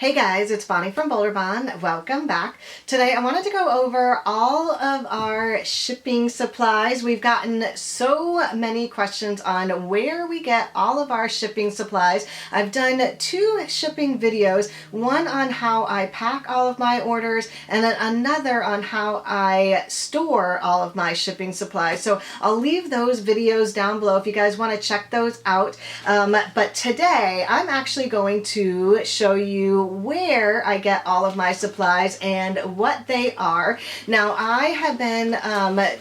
Hey guys, it's Bonnie from Bolderbon. Welcome back. Today I wanted to go over all of our shipping supplies. We've gotten so many questions on where we get all of our shipping supplies. I've done 2 shipping videos, one on how I pack all of my orders and then another on how I store all of my shipping supplies. So I'll leave those videos down below if you guys want to check those out. But today I'm actually going to show you where I get all of my supplies and what they are. Now, I have been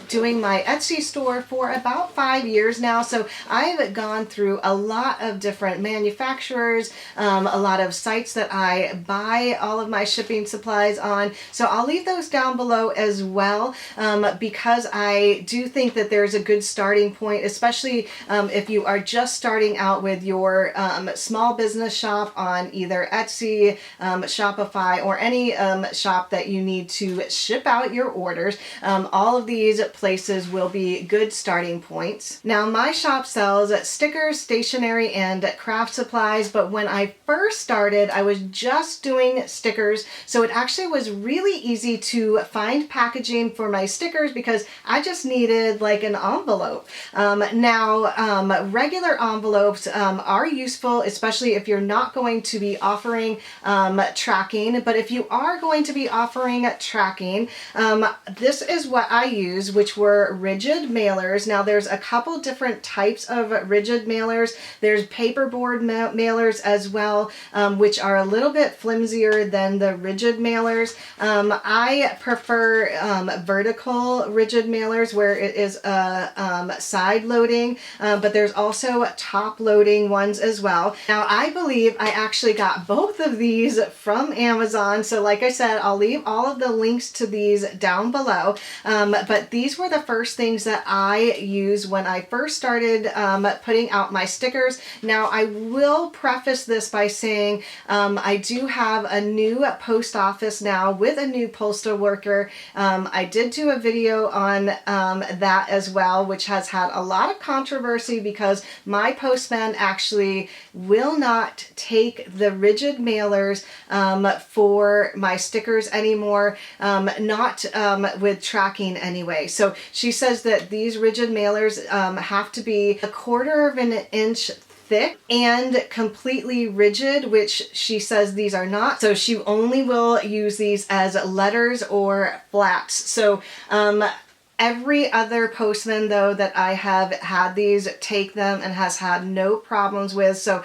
doing my Etsy store for about 5 years now, so I've gone through a lot of different manufacturers, a lot of sites that I buy all of my shipping supplies on. So I'll leave those down below as well, because I do think that there's a good starting point, especially if you are just starting out with your small business shop on either Etsy, Shopify, or any shop that you need to ship out your orders. All of these places will be good starting points. Now, my shop sells stickers, stationery, and craft supplies, but when I first started, I was just doing stickers, so it actually was really easy to find packaging for my stickers because I just needed like an envelope. Now, regular envelopes are useful, especially if you're not going to be offering tracking, but if you are going to be offering tracking, this is what I use, which were rigid mailers. Now, there's a couple different types of rigid mailers. There's paperboard mailers as well, which are a little bit flimsier than the rigid mailers. I prefer vertical rigid mailers where it is side loading, but there's also top loading ones as well. Now, I believe I actually got both of these from Amazon. So like I said, I'll leave all of the links to these down below. But these were the first things that I used when I first started putting out my stickers. Now, I will preface this by saying I do have a new post office now with a new postal worker. I did do a video on that as well, which has had a lot of controversy because my postman actually will not take the rigid mailers for my stickers anymore, not with tracking anyway. So she says that these rigid mailers have to be 1/4 of an inch thick and completely rigid, which she says these are not. So she only will use these as letters or flats. So every other postman, though, that I have had these take them and has had no problems with. So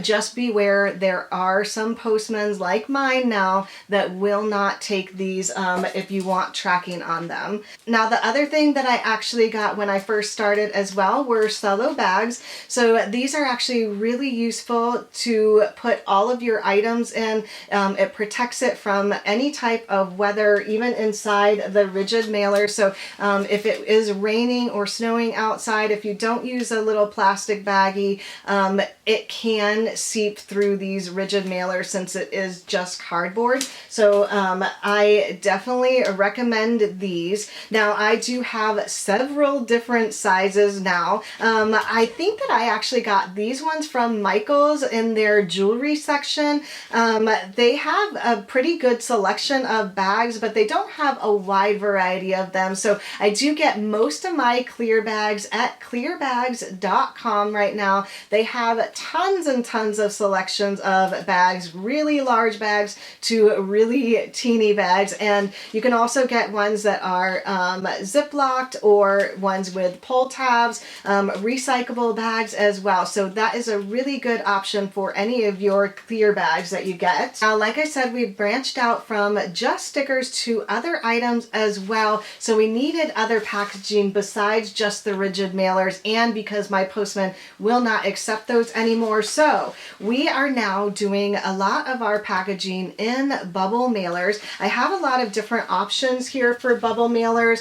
just beware, there are some postmen like mine now that will not take these if you want tracking on them. Now, the other thing that I actually got when I first started as well were cello bags. So these are actually really useful to put all of your items in. It protects it from any type of weather, even inside the rigid mailer. So if it is raining or snowing outside, if you don't use a little plastic baggie, it can seep through these rigid mailers since it is just cardboard. So I definitely recommend these. Now, I do have several different sizes now. I think that I actually got these ones from Michael's in their jewelry section. They have a pretty good selection of bags, but they don't have a wide variety of them. So I do get most of my clear bags at clearbags.com right now. They have tons and tons of selections of bags, really large bags to really teeny bags. And you can also get ones that are ziplocked or ones with pull tabs, recyclable bags as well. So that is a really good option for any of your clear bags that you get. Now, like I said, we've branched out from just stickers to other items as well. So we needed other packaging besides just the rigid mailers, and because my postman will not accept those anymore. So we are now doing a lot of our packaging in bubble mailers. I have a lot of different options here for bubble mailers.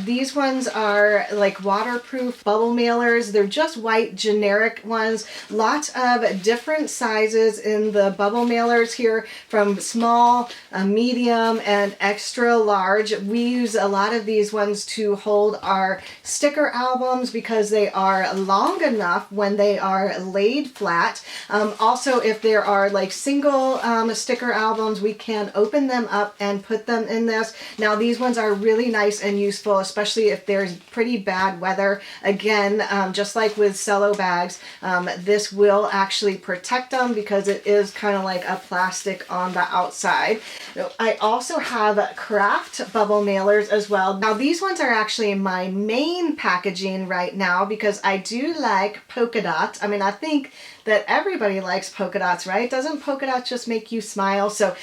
These ones are like waterproof bubble mailers. They're just white generic ones. Lots of different sizes in the bubble mailers here, from small, medium, and extra large. We use a lot of these ones to hold our sticker albums because they are long enough when they are laid flat. Also, if there are like single sticker albums, we can open them up and put them in this. Now these ones are really nice and useful, especially if there's pretty bad weather. Again, just like with cello bags, this will actually protect them because it is kind of like a plastic on the outside. I also have craft bubble mailers as well. Now these ones are actually my main packaging right now because I do like polka dots. I mean, I think that everybody likes polka dots, right? Doesn't polka dots just make you smile? So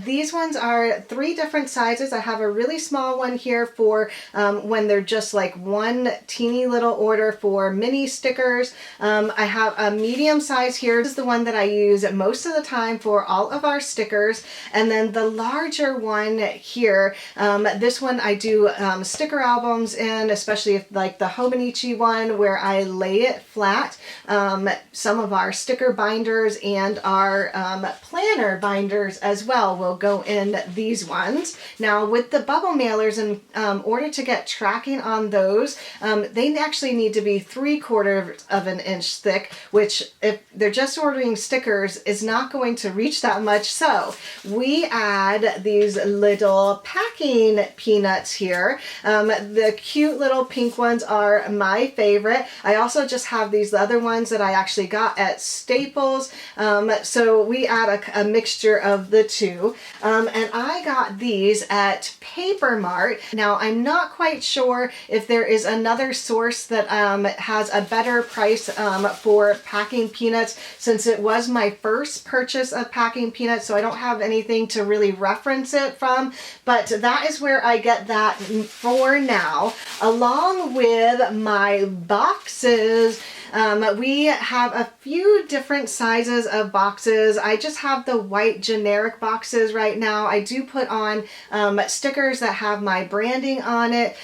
these ones are 3 different sizes. I have a really small one here for when they're just like one teeny little order for mini stickers. I have a medium size here. This is the one that I use most of the time for all of our stickers. And then the larger one here, this one I do sticker albums in, especially if like the Hobonichi one where I lay it flat. Some of our sticker binders and our planner binders as well will go in these ones. Now with the bubble mailers, in order to get tracking on those, they actually need to be 3/4 of an inch thick, which if they're just ordering stickers is not going to reach that much. So we add these little packing peanuts here. The cute little pink ones are my favorite. I also just have these other ones that I actually got at Staples. So we add a mixture of the two. And I got these at Paper Mart. Now I'm not quite sure if there is another source that has a better price for packing peanuts, since it was my first purchase of packing peanuts, so I don't have anything to really reference it from, but that is where I get that for now, along with my boxes. We have a few different sizes of boxes. I just have the white generic boxes right now. I do put on stickers that have my branding on it.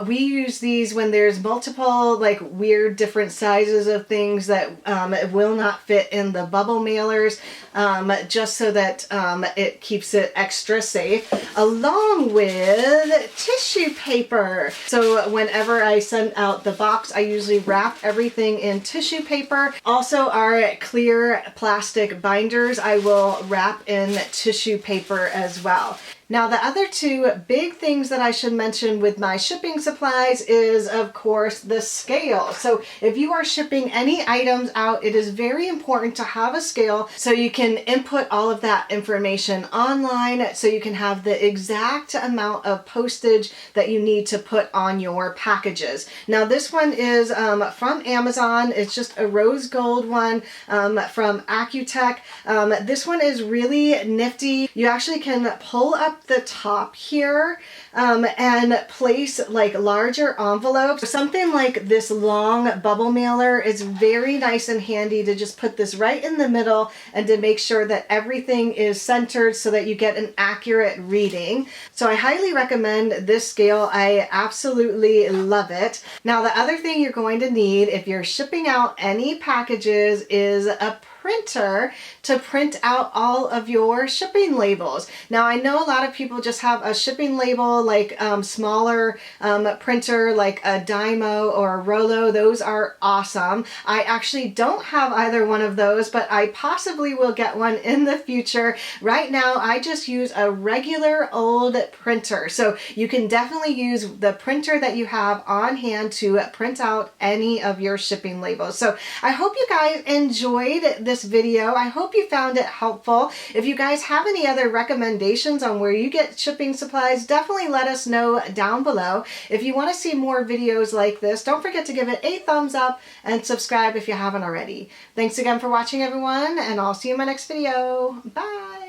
We use these when there's multiple like weird different sizes of things that will not fit in the bubble mailers, just so that it keeps it extra safe, along with tissue paper. So whenever I send out the box, I usually wrap everything in tissue paper. Also, our clear plastic binders I will wrap in tissue paper as well. Now, the other 2 big things that I should mention with my shipping supplies is, of course, the scale. So if you are shipping any items out, it is very important to have a scale so you can input all of that information online, so you can have the exact amount of postage that you need to put on your packages. Now, this one is from Amazon. It's just a rose gold one from Accutech. This one is really nifty. You actually can pull up the top here and place like larger envelopes. Something like this long bubble mailer is very nice and handy to just put this right in the middle and to make sure that everything is centered so that you get an accurate reading. So I highly recommend this scale. I absolutely love it. Now, the other thing you're going to need if you're shipping out any packages is a printer to print out all of your shipping labels. Now, I know a lot of people just have a shipping label, like smaller printer, like a Dymo or a Rollo. Those are awesome. I actually don't have either one of those, but I possibly will get one in the future. Right now, I just use a regular old printer. So you can definitely use the printer that you have on hand to print out any of your shipping labels. So I hope you guys enjoyed this video. I hope you found it helpful. If you guys have any other recommendations on where you get shipping supplies, definitely let us know down below. If you want to see more videos like this, don't forget to give it a thumbs up and subscribe if you haven't already. Thanks again for watching, everyone, and I'll see you in my next video. Bye!